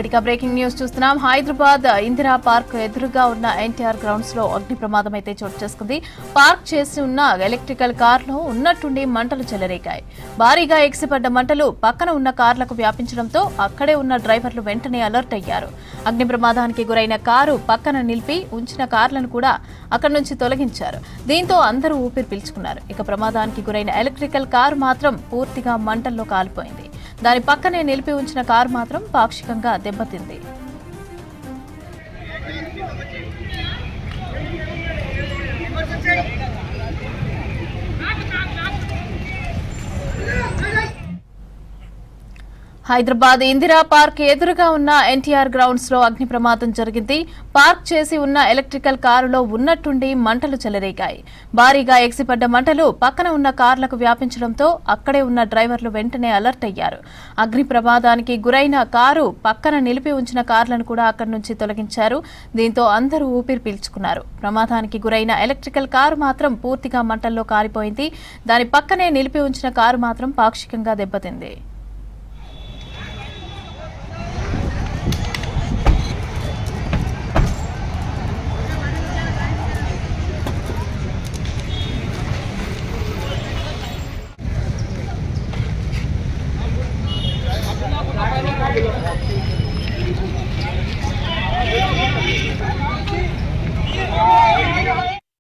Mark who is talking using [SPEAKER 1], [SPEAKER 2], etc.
[SPEAKER 1] Right breaking news చూస్తున్నాం. Hyderabad Indira park ఎదురుగా ఉన్న ఎన్టీఆర్ గ్రౌండ్స్ లో అగ్ని ప్రమాదం అయితే చోటు చేసుకుంది. పార్క్ చేసి ఉన్న ఎలక్ట్రికల్ కార్లో ఉన్నట్టుండి మంటలు చెలరేగాయి. భారీగా ఎగిసిపడ్డ మంటలు పక్కన ఉన్న కార్లకు వ్యాపించడంతో అక్కడే ఉన్న డ్రైవర్లు వెంటనే అలర్ట్ అయ్యారు. అగ్ని ప్రమాదానికి గురైన కారు పక్కన నిలిపి ఉంచిన కార్లను కూడా అక్కడి నుంచి తొలగించారు. దీంతో అందరూ ఊపిరి పీల్చుకున్నారు. ఇక ప్రమాదానికి గురైన ఎలక్ట్రికల్ కారు మాత్రం పూర్తిగా మంటల్లో కాలిపోయింది. దాని పక్కనే నిలిపి ఉంచిన కారు మాత్రం పాక్షికంగా దెబ్బతింది. హైదరాబాద్ ఇందిరా పార్క్ ఎదురుగా ఉన్న ఎన్టీఆర్ గ్రౌండ్స్ లో అగ్ని ప్రమాదం జరిగింది. పార్క్ చేసి ఉన్న ఎలక్ట్రికల్ కారులో ఉన్నట్టుండి మంటలు చెలరేగాయి. భారీగా ఎగిసిపడ్డ మంటలు పక్కన ఉన్న కార్లకు వ్యాపించడంతో అక్కడే ఉన్న డ్రైవర్లు వెంటనే అలర్ట్ అయ్యారు. అగ్ని ప్రమాదానికి గురైన కారు పక్కన నిలిపి ఉంచిన కార్లను కూడా అక్కడి నుంచి తొలగించారు. దీంతో అందరూ ఊపిరి పీల్చుకున్నారు. ప్రమాదానికి గురైన ఎలక్ట్రికల్ కారు మాత్రం పూర్తిగా మంటల్లో కాలిపోయింది. దాని పక్కనే నిలిపి ఉంచిన కారు మాత్రం పాక్షికంగా దెబ్బతింది.